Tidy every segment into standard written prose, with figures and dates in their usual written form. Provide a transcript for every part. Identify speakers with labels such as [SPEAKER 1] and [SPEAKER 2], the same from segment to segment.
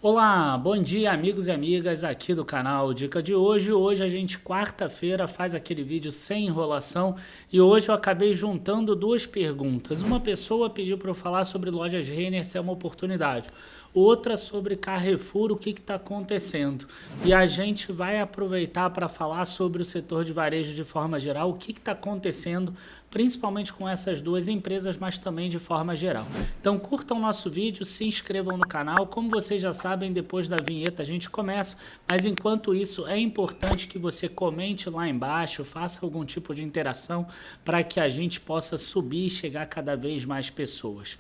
[SPEAKER 1] Olá, bom dia amigos e amigas aqui do canal Dica de Hoje. Hoje a gente, quarta-feira, faz aquele vídeo sem enrolação e hoje eu acabei juntando duas perguntas. Uma pessoa pediu para eu falar sobre lojas Renner, se é uma oportunidade. Outra sobre Carrefour, o que está acontecendo. E a gente vai aproveitar para falar sobre o setor de varejo de forma geral, o que está acontecendo, principalmente com essas duas empresas, mas também de forma geral. Então curtam o nosso vídeo, se inscrevam no canal. Como vocês já sabem, depois da vinheta a gente começa, mas enquanto isso é importante que você comente lá embaixo, faça algum tipo de interação para que a gente possa subir e chegar a cada vez mais pessoas.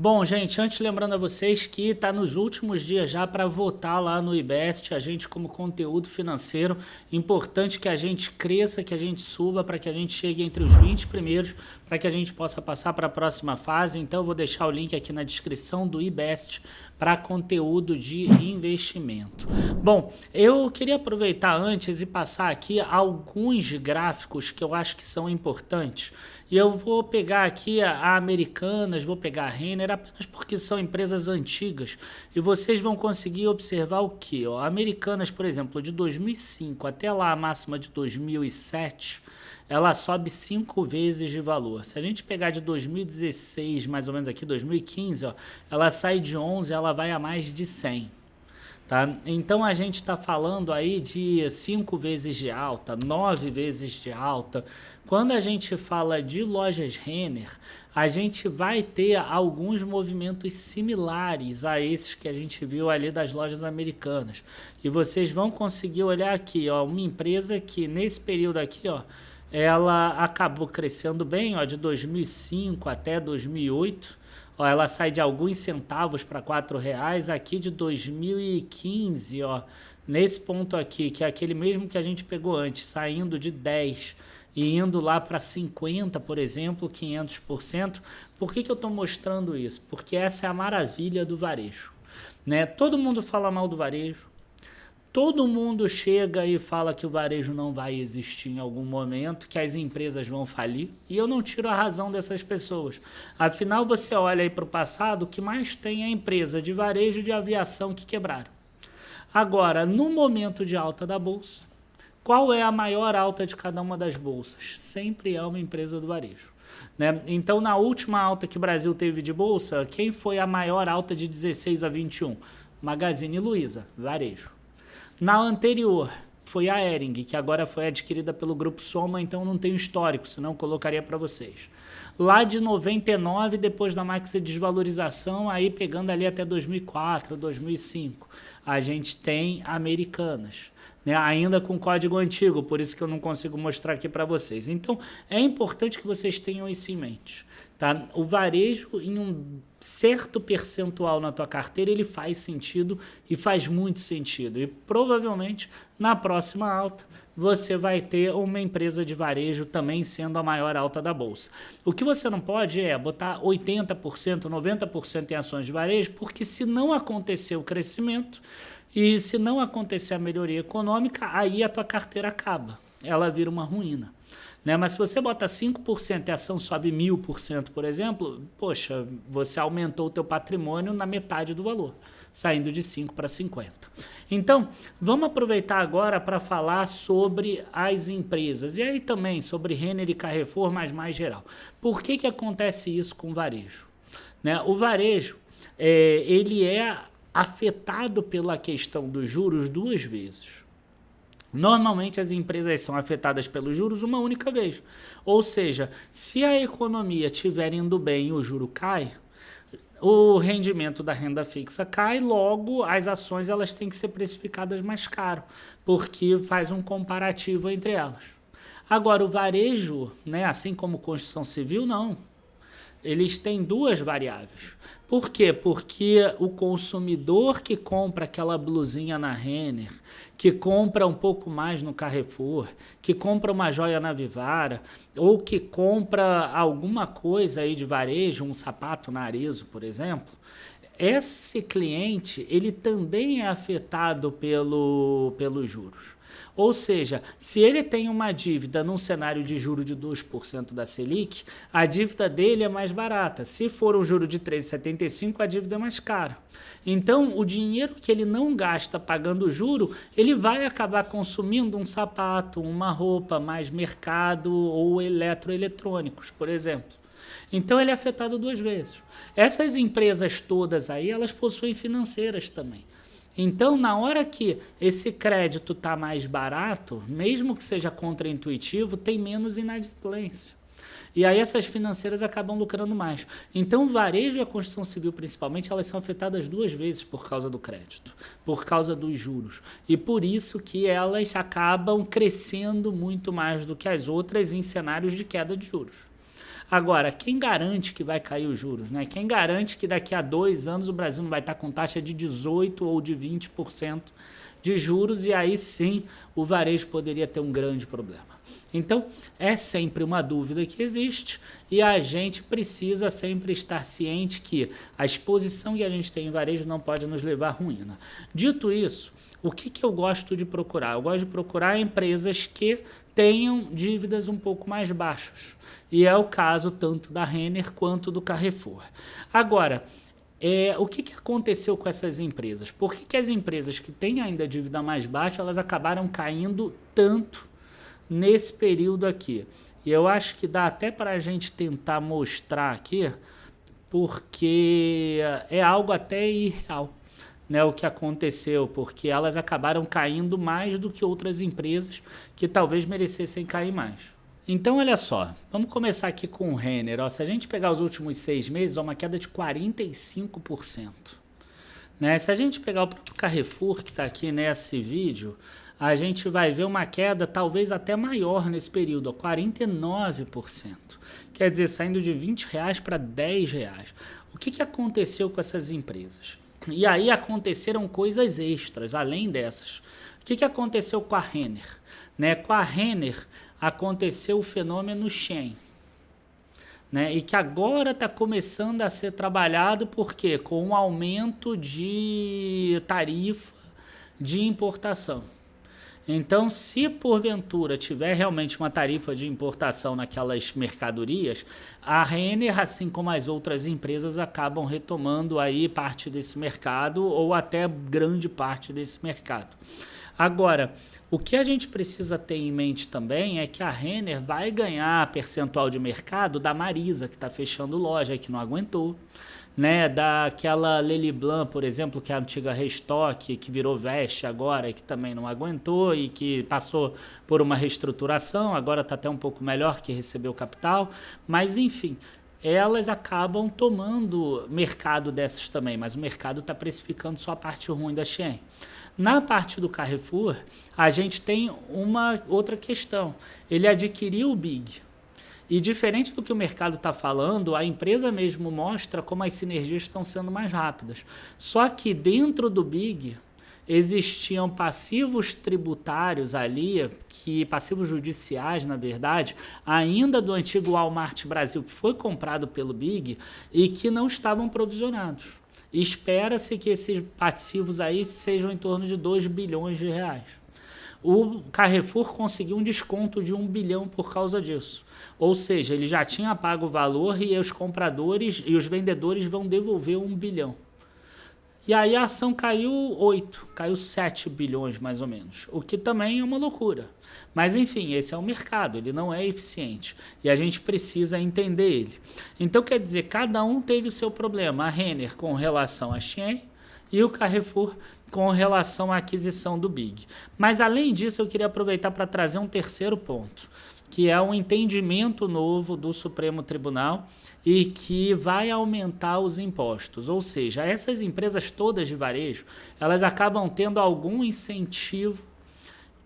[SPEAKER 1] Bom, gente, antes lembrando a vocês que está nos últimos dias já para votar lá no IBEST, a gente como conteúdo financeiro, importante que a gente cresça, que a gente suba, para que a gente chegue entre os 20 primeiros, para que a gente possa passar para a próxima fase. Então eu vou deixar o link aqui na descrição do IBEST para conteúdo de investimento. Bom, eu queria aproveitar antes e passar aqui alguns gráficos que eu acho que são importantes. E eu vou pegar aqui a Americanas, vou pegar a Renner, apenas porque são empresas antigas. E vocês vão conseguir observar o que? A Americanas, por exemplo, de 2005 até lá a máxima de 2007, ela sobe 5 vezes de valor. Se a gente pegar de 2016, mais ou menos aqui, 2015, ó, ela sai de 11, ela vai a mais de 100. Tá? Então a gente está falando aí de 5 vezes de alta, 9 vezes de alta. Quando a gente fala de lojas Renner, a gente vai ter alguns movimentos similares a esses que a gente viu ali das lojas americanas. E vocês vão conseguir olhar aqui, ó, uma empresa que nesse período aqui, ó, ela acabou crescendo bem, ó, de 2005 até 2008. Ó, ela sai de alguns centavos para R$ 4, aqui de 2015, ó, nesse ponto aqui, que é aquele mesmo que a gente pegou antes, saindo de 10 e indo lá para 50, por exemplo, 500%. Por que eu estou mostrando isso? Porque essa é a maravilha do varejo, né? Todo mundo fala mal do varejo. Todo mundo chega e fala que o varejo não vai existir em algum momento, que as empresas vão falir, e eu não tiro a razão dessas pessoas. Afinal, você olha aí para o passado, o que mais tem é a empresa de varejo e de aviação que quebraram. Agora, no momento de alta da bolsa, qual é a maior alta de cada uma das bolsas? Sempre é uma empresa do varejo, né? Então, na última alta que o Brasil teve de bolsa, quem foi a maior alta de 16 a 21? Magazine Luiza, varejo. Na anterior, foi a Hering, que agora foi adquirida pelo Grupo Soma, então não tem histórico, senão colocaria para vocês. Lá de 99, depois da máxima desvalorização, aí pegando ali até 2004, 2005, a gente tem Americanas, né? Ainda com código antigo, por isso que eu não consigo mostrar aqui para vocês. Então, é importante que vocês tenham isso em mente. Tá? O varejo, em um certo percentual na tua carteira, ele faz sentido e faz muito sentido. E provavelmente, na próxima alta, você vai ter uma empresa de varejo também sendo a maior alta da bolsa. O que você não pode é botar 80%, 90% em ações de varejo, porque se não acontecer o crescimento e se não acontecer a melhoria econômica, aí a tua carteira acaba. Ela vira uma ruína. Né? Mas se você bota 5% e a ação sobe 1000%, por exemplo, poxa, você aumentou o teu patrimônio na metade do valor, saindo de 5 para 50. Então, vamos aproveitar agora para falar sobre as empresas, e aí também sobre Renner e Carrefour, mas mais geral. Por que acontece isso com o varejo? Né? O varejo, ele é afetado pela questão dos juros duas vezes. Normalmente as empresas são afetadas pelos juros uma única vez. Ou seja, se a economia estiver indo bem e o juro cai, o rendimento da renda fixa cai, logo as ações elas têm que ser precificadas mais caro, porque faz um comparativo entre elas. Agora o varejo, né, assim como construção civil, não. Eles têm duas variáveis. Por quê? Porque o consumidor que compra aquela blusinha na Renner, que compra um pouco mais no Carrefour, que compra uma joia na Vivara, ou que compra alguma coisa aí de varejo, um sapato na Arezzo, por exemplo, esse cliente ele também é afetado pelos juros. Ou seja, se ele tem uma dívida num cenário de juro de 2% da Selic, a dívida dele é mais barata. Se for um juro de 3,75, a dívida é mais cara. Então, o dinheiro que ele não gasta pagando juro, ele vai acabar consumindo um sapato, uma roupa, mais mercado ou eletroeletrônicos, por exemplo. Então, ele é afetado duas vezes. Essas empresas todas aí, elas possuem financeiras também. Então, na hora que esse crédito está mais barato, mesmo que seja contraintuitivo, tem menos inadimplência. E aí essas financeiras acabam lucrando mais. Então, o varejo e a construção civil, principalmente, elas são afetadas duas vezes por causa do crédito, por causa dos juros. E por isso que elas acabam crescendo muito mais do que as outras em cenários de queda de juros. Agora, quem garante que vai cair os juros, né? Quem garante que daqui a 2 anos o Brasil não vai estar com taxa de 18% ou de 20% de juros e aí sim o varejo poderia ter um grande problema. Então, é sempre uma dúvida que existe e a gente precisa sempre estar ciente que a exposição que a gente tem em varejo não pode nos levar à ruína. Dito isso, o que eu gosto de procurar? Eu gosto de procurar empresas que tenham dívidas um pouco mais baixas. E é o caso tanto da Renner quanto do Carrefour. Agora, o que aconteceu com essas empresas? Por que as empresas que têm ainda dívida mais baixa, elas acabaram caindo tanto nesse período aqui? E eu acho que dá até para a gente tentar mostrar aqui, porque é algo até irreal, né, o que aconteceu, porque elas acabaram caindo mais do que outras empresas que talvez merecessem cair mais. Então, olha só, vamos começar aqui com o Renner. Ó, se a gente pegar os últimos 6 meses, ó, uma queda de 45%. Né? Se a gente pegar o próprio Carrefour, que está aqui nesse vídeo, a gente vai ver uma queda talvez até maior nesse período, ó, 49%. Quer dizer, saindo de R$20 para R$10. O que aconteceu com essas empresas? E aí aconteceram coisas extras, além dessas. O que aconteceu com a Renner? Né? Com a Renner aconteceu o fenômeno Shein, né? E que agora está começando a ser trabalhado porque com um aumento de tarifa de importação. Então, se porventura tiver realmente uma tarifa de importação naquelas mercadorias, a Renner, assim como as outras empresas, acabam retomando aí parte desse mercado ou até grande parte desse mercado. Agora, o que a gente precisa ter em mente também é que a Renner vai ganhar percentual de mercado da Marisa, que está fechando loja, que não aguentou, né? Daquela Lely Blanc, por exemplo, que é a antiga Restock, que virou Veste agora, que também não aguentou e que passou por uma reestruturação, agora está até um pouco melhor, que recebeu capital, mas enfim, elas acabam tomando mercado dessas também, mas o mercado está precificando só a parte ruim da Shein. Na parte do Carrefour, a gente tem uma outra questão. Ele adquiriu o Big. E diferente do que o mercado está falando, a empresa mesmo mostra como as sinergias estão sendo mais rápidas. Só que dentro do Big existiam passivos tributários ali, passivos judiciais, na verdade, ainda do antigo Walmart Brasil, que foi comprado pelo Big e que não estavam provisionados. Espera-se que esses passivos aí sejam em torno de 2 bilhões de reais. O Carrefour conseguiu um desconto de 1 bilhão por causa disso. Ou seja, ele já tinha pago o valor e os compradores e os vendedores vão devolver 1 bilhão. E aí a ação caiu 7 bilhões mais ou menos, o que também é uma loucura. Mas enfim, esse é o mercado, ele não é eficiente e a gente precisa entender ele. Então quer dizer, cada um teve o seu problema, a Renner com relação à Shein e o Carrefour com relação à aquisição do Big. Mas além disso, eu queria aproveitar para trazer um terceiro ponto, que é um entendimento novo do Supremo Tribunal e que vai aumentar os impostos. Ou seja, essas empresas todas de varejo, elas acabam tendo algum incentivo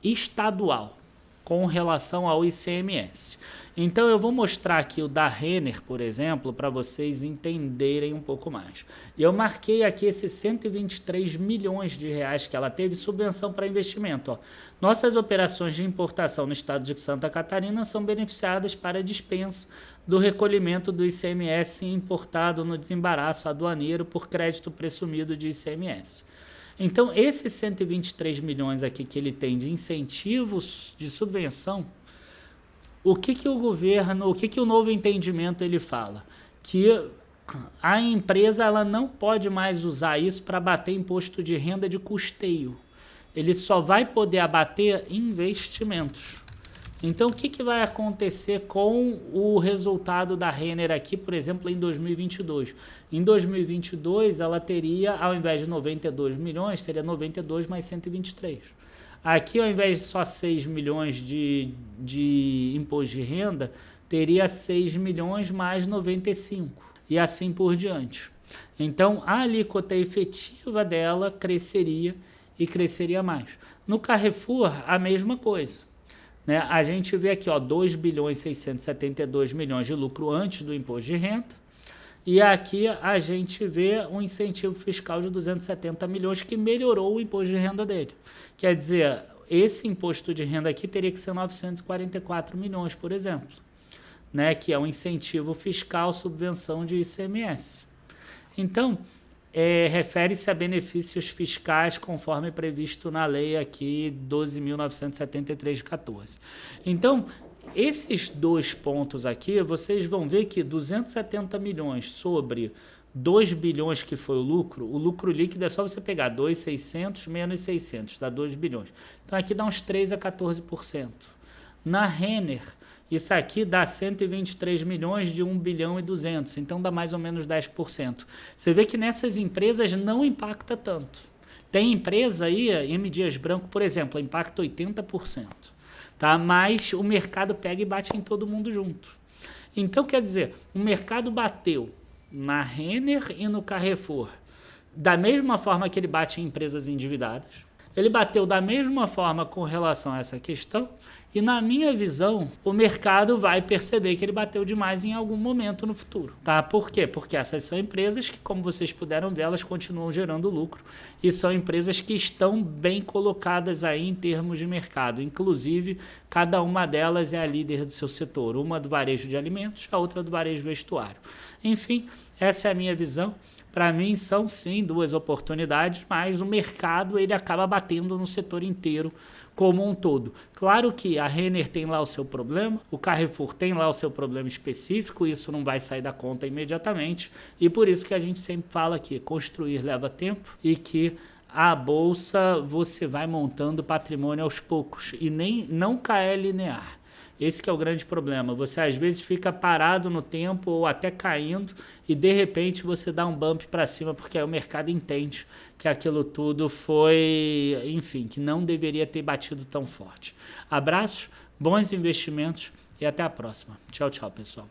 [SPEAKER 1] estadual com relação ao ICMS. Então eu vou mostrar aqui o da Renner, por exemplo, para vocês entenderem um pouco mais. Eu marquei aqui esses 123 milhões de reais que ela teve subvenção para investimento. Ó. Nossas operações de importação no estado de Santa Catarina são beneficiadas para dispensa do recolhimento do ICMS importado no desembaraço aduaneiro por crédito presumido de ICMS. Então, esses 123 milhões aqui que ele tem de incentivos de subvenção, o que o governo, o que o novo entendimento ele fala? Que a empresa ela não pode mais usar isso para abater imposto de renda de custeio. Ele só vai poder abater investimentos. Então, o que vai acontecer com o resultado da Renner aqui, por exemplo, em 2022? Em 2022, ela teria, ao invés de 92 milhões, seria 92 mais 123. Aqui, ao invés de só 6 milhões de imposto de renda, teria 6 milhões mais 95. E assim por diante. Então, a alíquota efetiva dela cresceria e cresceria mais. No Carrefour, a mesma coisa. Né? A gente vê aqui, ó, 2 bilhões 672 milhões de lucro antes do imposto de renda, e aqui a gente vê um incentivo fiscal de 270 milhões que melhorou o imposto de renda dele. Quer dizer, esse imposto de renda aqui teria que ser 944 milhões, por exemplo, né? Que é um incentivo fiscal, subvenção de ICMS. Então, refere-se a benefícios fiscais conforme previsto na lei aqui 12.973 de 14. Então, esses dois pontos aqui, vocês vão ver que 270 milhões sobre 2 bilhões que foi o lucro líquido é só você pegar 2.600 menos 600, dá 2 bilhões. Então, aqui dá uns 3 a 14%. Na Renner, isso aqui dá 123 milhões de 1 bilhão e 200, então dá mais ou menos 10%. Você vê que nessas empresas não impacta tanto. Tem empresa aí, M. Dias Branco, por exemplo, impacta 80%, tá? Mas o mercado pega e bate em todo mundo junto. Então, quer dizer, o mercado bateu na Renner e no Carrefour da mesma forma que ele bate em empresas endividadas. Ele bateu da mesma forma com relação a essa questão e, na minha visão, o mercado vai perceber que ele bateu demais em algum momento no futuro. Tá? Por quê? Porque essas são empresas que, como vocês puderam ver, elas continuam gerando lucro e são empresas que estão bem colocadas aí em termos de mercado. Inclusive, cada uma delas é a líder do seu setor. Uma do varejo de alimentos, a outra do varejo vestuário. Enfim, essa é a minha visão. Para mim, são sim duas oportunidades, mas o mercado ele acaba batendo no setor inteiro como um todo. Claro que a Renner tem lá o seu problema, o Carrefour tem lá o seu problema específico, isso não vai sair da conta imediatamente, e por isso que a gente sempre fala que construir leva tempo e que a bolsa você vai montando patrimônio aos poucos e não é linear. Esse que é o grande problema. Você às vezes fica parado no tempo ou até caindo e de repente você dá um bump para cima porque aí o mercado entende que aquilo tudo foi, enfim, que não deveria ter batido tão forte. Abraços, bons investimentos e até a próxima. Tchau, tchau, pessoal.